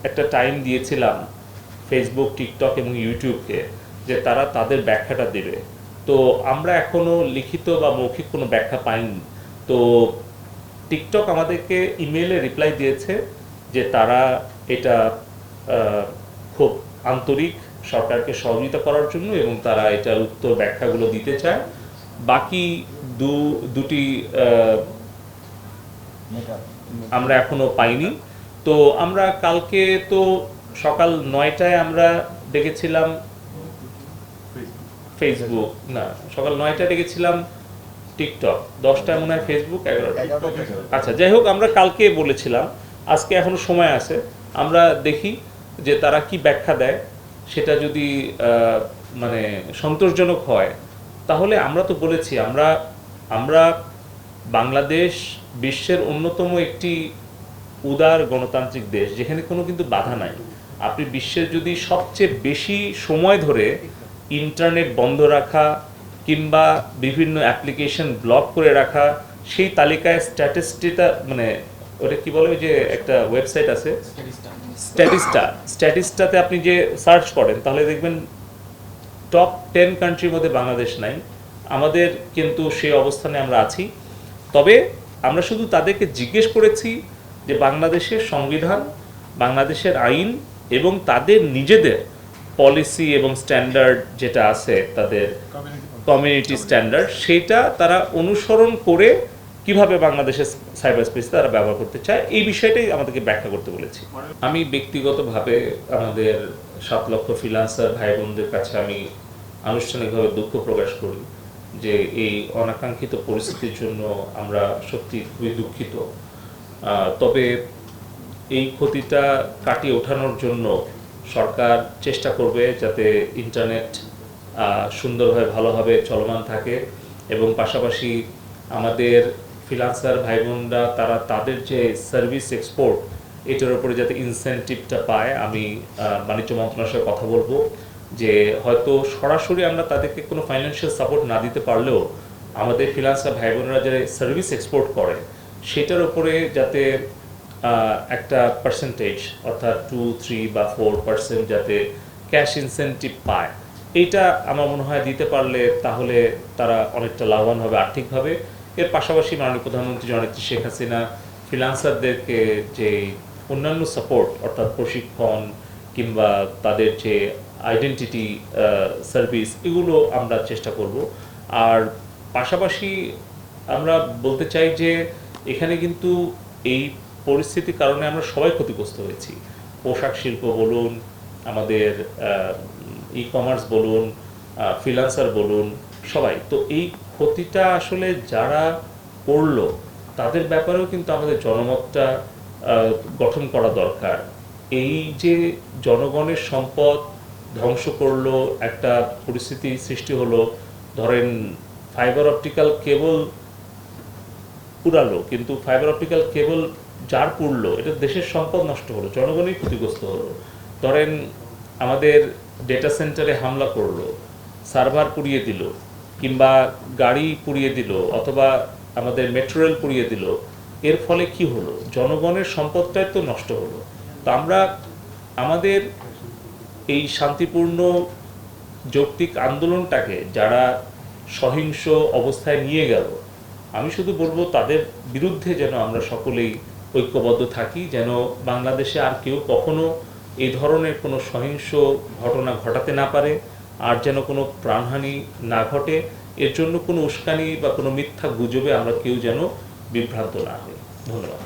একটা টাইম দিয়েছিলাম Facebook, TikTok এবং ইউটিউবকে যে তারা তাদের ব্যাখ্যাটা দেবে। তো আমরা এখনও লিখিত বা মৌখিক কোনো ব্যাখ্যা পাইনি। তো টিকটক আমাদেরকে ইমেইলে রিপ্লাই দিয়েছে যে তারা এটা খুব আন্তরিক সরকারকে সহযোগিতা করার জন্য এবং তারা এটার উত্তর ব্যাখ্যাগুলো দিতে চায়। বাকি দুটি আমরা এখনো পাইনি। তো আমরা কালকে তো সকাল 9টায় আমরা ডেকেছিলাম ফেসবুক, না সকাল 9টায় ডেকেছিলাম টিকটক, 10টায় মনে হয় ফেসবুক, 11টা। আচ্ছা, যাই হোক, আমরা কালকে বলেছিলাম, আজকে এখনো সময় আছে, আমরা দেখি যে তারা কি ব্যাখ্যা দেয়। সেটা যদি মানে সন্তোষজনক হয় তাহলে আমরা তো বলেছি আমরা বাংলাদেশ বিশ্বের অন্যতম একটি উদার গণতান্ত্রিক দেশ যেখানে কোনো কিন্তু বাধা নাই। আপনি বিশ্বের যদি সবচেয়ে বেশি সময় ধরে ইন্টারনেট বন্ধ রাখা কিংবা বিভিন্ন অ্যাপ্লিকেশন ব্লক করে রাখা, সেই তালিকায় মানে ওটা কি বলে, যে একটা ওয়েবসাইট আছে স্ট্যাটিস্টাতে আপনি যে সার্চ করেন তাহলে দেখবেন টপ 10 কান্ট্রির মধ্যে বাংলাদেশ নাই। আমাদের কিন্তু সেই অবস্থানে আমরা আছি। তবে আমরা শুধু তাদেরকে জিজ্ঞেস করেছি যে বাংলাদেশের সংবিধান, বাংলাদেশের আইন এবং তাদের নিজেদের পলিসি এবং স্ট্যান্ডার্ড যেটা আছে, তাদের কমিউনিটি স্ট্যান্ডার্ড, সেটা তারা অনুসরণ করে কিভাবে বাংলাদেশের সাইবার স্পেস তারা ব্যবহার করতে চায়, এই বিষয়টাই আমাদেরকে ব্যাখ্যা করতে বলেছি। আমি ব্যক্তিগতভাবে আমাদের 7 লক্ষ ফ্রিল্যান্সার ভাই বোনদের কাছে আমি আনুষ্ঠানিকভাবে দুঃখ প্রকাশ করি যে এই অনাকাঙ্ক্ষিত পরিস্থিতির জন্য আমরা সত্যি খুবই দুঃখিত। তবে এই ক্ষতিটা কাটিয়ে ওঠানোর জন্য সরকার চেষ্টা করবে যাতে ইন্টারনেট সুন্দরভাবে ভালোভাবে চলমান থাকে এবং পাশাপাশি আমাদের ফ্রিল্যান্সার ভাই বোনরা তারা তাদের যে সার্ভিস এক্সপোর্ট এটার উপরে যাতে ইনসেন্টিভটা পায়। আমি বাণিজ্য মন্ত্রণালয়ের সাথে কথা বলবো যে হয়তো সরাসরি আমরা তাদেরকে কোনো ফাইন্যান্সিয়াল সাপোর্ট না দিতে পারলেও আমাদের ফ্রিল্যান্সার ভাই বোনেরা যারা সার্ভিস এক্সপোর্ট করে সেটার উপরে যাতে একটা পার্সেন্টেজ, অর্থাৎ 2, 3 বা 4% যাতে ক্যাশ ইনসেন্টিভ পায়, এইটা আমার মনে হয় দিতে পারলে তাহলে তারা অনেকটা লাভবান হবে আর্থিকভাবে। এর পাশাপাশি মাননীয় প্রধানমন্ত্রী জননেত্রী শেখ হাসিনা ফ্রিল্যান্সারদেরকে যে অন্যান্য সাপোর্ট, অর্থাৎ প্রশিক্ষণ কিংবা তাদের যে আইডেন্টিটি সার্ভিস, এগুলো আমরা চেষ্টা করব। আর পাশাপাশি আমরা বলতে চাই যে এখানে কিন্তু এই পরিস্থিতির কারণে আমরা সবাই ক্ষতিগ্রস্ত হয়েছি। পোশাক শিল্প বলুন, আমাদের ই কমার্স বলুন, ফ্রিল্যান্সার বলুন, সবাই। তো এই ক্ষতিটা আসলে যারা করলো তাদের ব্যাপারেও কিন্তু আমাদের জনমতটা গঠন করা দরকার। এই যে জনগণের সম্পদ ধ্বংস করলো, একটা পরিস্থিতি সৃষ্টি হলো, ধরেন ফাইবার অপটিক্যাল কেবল পুরালো, কিন্তু ফাইবার অপটিক্যাল কেবল যার পুরলো, এটা দেশের সম্পদ নষ্ট হলো, জনগণই ক্ষতিগ্রস্ত হলো। ধরেন আমাদের ডেটা সেন্টারে হামলা করলো, সার্ভার পুড়িয়ে দিল, কিংবা গাড়ি পুড়িয়ে দিল, অথবা আমাদের মেট্রো রেল পুড়িয়ে দিল, এর ফলে কি হলো? জনগণের সম্পদটাই তো নষ্ট হলো। তো আমরা আমাদের এই শান্তিপূর্ণ যৌক্তিক আন্দোলনটাকে যারা সহিংস অবস্থায় নিয়ে গেল, আমি শুধু বলবো তাদের বিরুদ্ধে যেন আমরা সকলেই ঐক্যবদ্ধ থাকি, যেন বাংলাদেশে আর কেউ কখনো এই ধরনের কোনো সহিংস ঘটনা ঘটাতে না পারে, আর যেন কোনো প্রাণহানি না ঘটে। এর জন্য কোনো উস্কানি বা কোনো মিথ্যা গুজবে আমরা কেউ যেন বিভ্রান্ত না হই। ধন্যবাদ।